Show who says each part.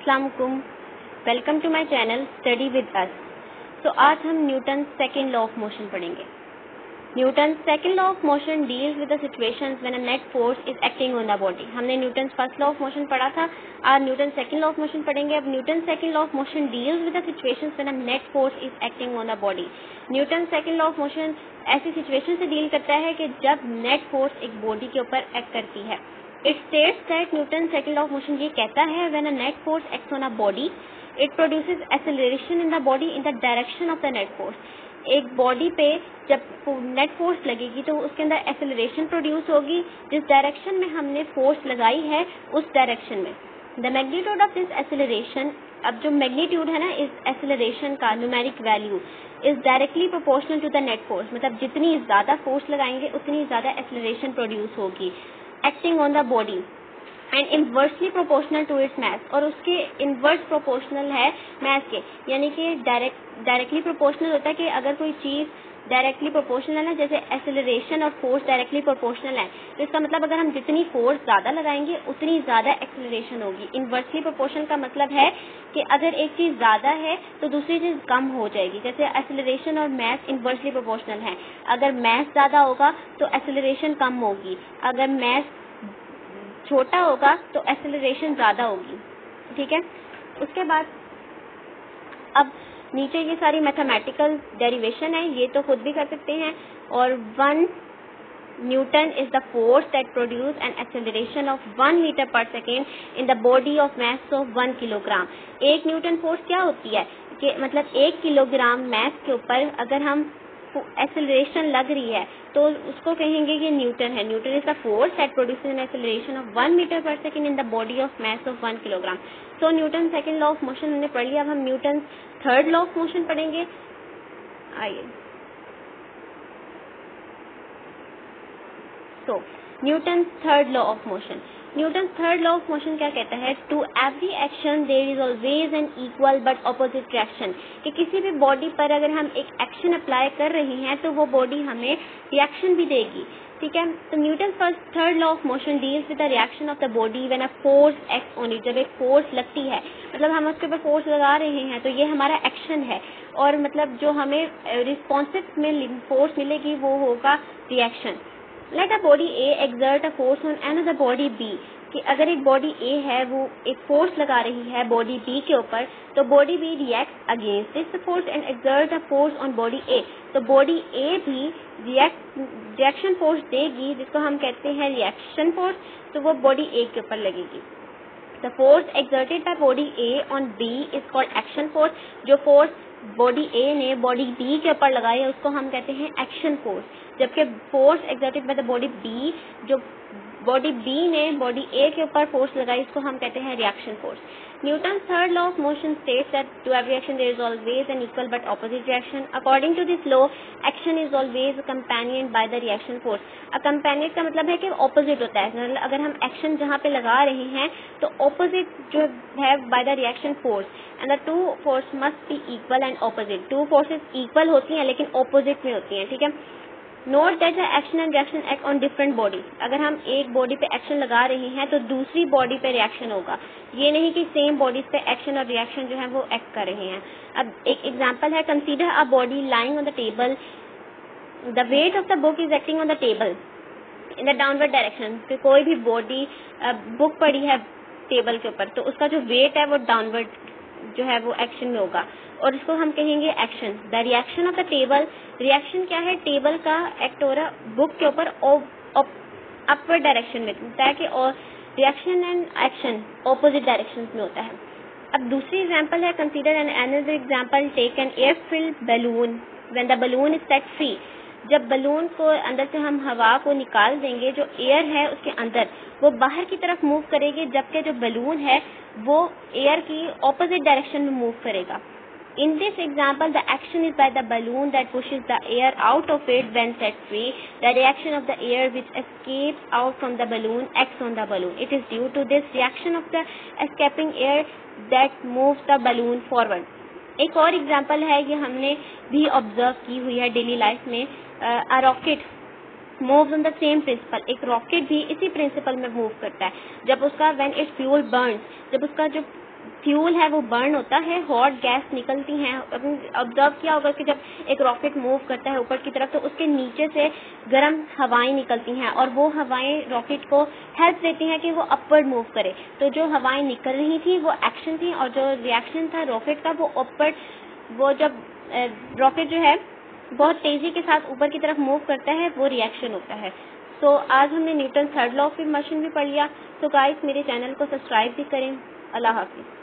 Speaker 1: अस्सलाम वालेकुम, welcome to my channel study with us. तो आज हम Newton second law of motion पढ़ेंगे। Newton second law of motion deals with the situations when a net force is acting on the body. हमने Newton first law of motion पढ़ा था, आज Newton second law of motion पढ़ेंगे। अब Newton second law of motion deals with the situations when a net force is acting on the body. Newton second law of motion ऐसी situation से deal करता है कि जब नेट फोर्स एक body के ऊपर एक्ट करती है। It states that Newton second law of motion ये कहता है when a net force acts on a body it produces acceleration in the body in the direction of the net force. एक body पे जब net force लगेगी तो उसके अंदर एक्सेलरेशन प्रोड्यूस होगी जिस डायरेक्शन में हमने फोर्स लगाई है उस डायरेक्शन में। The magnitude of this acceleration, अब जो मैग्नीट्यूड है ना इस एक्सेलरेशन का numeric value is directly proportional to the net force. मतलब जितनी ज्यादा फोर्स लगाएंगे उतनी ज्यादा एक्सेलरेशन प्रोड्यूस होगी acting on the body and inversely proportional to its mass. और उसके इनवर्स प्रोपोर्शनल है मास के, यानी कि डायरेक्टली प्रोपोर्शनल होता है कि अगर कोई चीज डायरेक्टली प्रोपोर्शनल है ना, जैसे एक्सेलरेशन और फोर्स डायरेक्टली प्रोपोर्शनल है, तो इसका मतलब अगर हम जितनी फोर्स ज्यादा लगाएंगे उतनी ज्यादा एक्सेलरेशन होगी। इनवर्सली प्रोपोर्शनल का मतलब है कि अगर एक चीज ज्यादा है तो दूसरी चीज कम हो जाएगी। जैसे एक्सेलरेशन और मास इनवर्सली प्रोपोर्शनल है, अगर मास ज्यादा होगा तो एक्सेलरेशन कम होगी, अगर मास छोटा होगा तो एक्सेलरेशन ज्यादा होगी। ठीक है, उसके बाद अब नीचे ये सारी मैथमेटिकल डेरिवेशन है, ये तो खुद भी कर सकते हैं। और 1 newton is the force that produce an acceleration of 1 metre per second in the body of mass of 1 kilogram. 1 newton force क्या होती है कि मतलब 1 किलोग्राम मास के ऊपर अगर हम एक्सेलरेशन लग रही है तो उसको कहेंगे कि न्यूटन है। Newton is the force that produces an acceleration of 1 metre per second in the body of mass of 1 kilogram. So Newton second law of motion हमने पढ़ लिया। अब हम Newton third law of motion पढ़ेंगे। आइए, so Newton third law of motion. Newton third law of motion क्या कहता है? To every action there is always an equal but opposite reaction. कि किसी भी बॉडी पर अगर हम एक एक्शन अप्लाई कर रहे हैं तो वो बॉडी हमें रिएक्शन भी देगी। ठीक है, तो Newton first third law of motion deals with the reaction of the body when a force acts on it. जब एक फोर्स लगती है, मतलब हम उसके ऊपर फोर्स लगा रहे हैं तो ये हमारा एक्शन है, और मतलब जो हमें रिस्पॉन्सिव में फोर्स मिलेगी वो होगा reaction. Let a body A exert a force on another body B। कि अगर एक बॉडी A है वो एक फोर्स लगा रही है बॉडी B के ऊपर, तो body B react against this force and exert a force on body A। तो बॉडी A भी रिएक्शन फोर्स देगी जिसको हम कहते हैं रिएक्शन फोर्स, तो वो बॉडी A के ऊपर लगेगी। The force exerted by body A on B is called action force। जो फोर्स बॉडी A ने बॉडी B के ऊपर लगाई है उसको हम कहते हैं एक्शन फोर्स, जबकि force exerted by the body B, जो बॉडी B ने बॉडी A के ऊपर फोर्स लगाई इसको हम कहते हैं reaction force. Newton third law of motion states that to every action there is always an equal but opposite reaction. According to this law action is always accompanied by the reaction force. Accompanied का मतलब है कि opposite होता है, मतलब अगर हम action जहाँ पे लगा रहे हैं तो ऑपोजिट जो है by the reaction force, and the two force must be equal and opposite. Two forces equal होती हैं लेकिन ऑपोजिट में होती हैं। ठीक है, note that the action and reaction act on different body. अगर हम एक बॉडी पे एक्शन लगा रहे हैं तो दूसरी बॉडी पे रिएक्शन होगा, ये नहीं कि सेम बॉडीज पे एक्शन और रिएक्शन जो है वो एक्ट कर रहे हैं। अब एक एग्जांपल है, consider a body lying on the table, the weight of the book is acting on the table in the downward direction. कि कोई भी बॉडी बुक पड़ी है टेबल के ऊपर तो उसका जो वेट है वो डाउनवर्ड जो है वो एक्शन में होगा, और इसको हम कहेंगे action. The reaction of the table, reaction क्या है? टेबल का एक्ट हो रहा बुक के ऊपर अपवर्ड डायरेक्शन में होता है कि, और reaction and action opposite direction में होता है। अब दूसरी एग्जांपल है, consider an another example, take an air filled balloon when the balloon is set free. जब बलून को अंदर से हम हवा को निकाल देंगे, जो एयर है उसके अंदर वो बाहर की तरफ मूव करेगी, जबकि जो बलून है वो एयर की ऑपोजिट डायरेक्शन में मूव करेगा। In this example, the action is by the balloon that pushes the air out of it when set free. The reaction of the air which escapes out from the balloon acts on the balloon. It is due to this reaction of the escaping air that moves the balloon forward. एक और example है, ये हमने भी observe की हुई है daily life में। A rocket moves on the same principle. एक रॉकेट भी इसी प्रिंसिपल में मूव करता है। जब उसका व्हेन इट्स फ्यूल बर्न्स, जब उसका जो फ्यूल है वो बर्न होता है, हॉट गैस निकलती हैं। ऑब्जर्व किया होगा कि जब एक रॉकेट मूव करता है ऊपर की तरफ तो उसके नीचे से गर्म हवाएं निकलती हैं और वो हवाएं रॉकेट को हेल्प देती हैं कि वो अपवर्ड मूव करे। तो जो हवाएं निकल रही थी वो एक्शन थी और जो रिएक्शन था रॉकेट का वो अपवर्ड, वो जब रॉकेट जो है बहुत तेजी के साथ ऊपर की तरफ मूव करता है वो रिएक्शन होता है। सो आज हमने Newton third law of motion भी पढ़ लिया। सो गाइस मेरे चैनल को सब्सक्राइब भी करें। अल्लाह हाफिज़।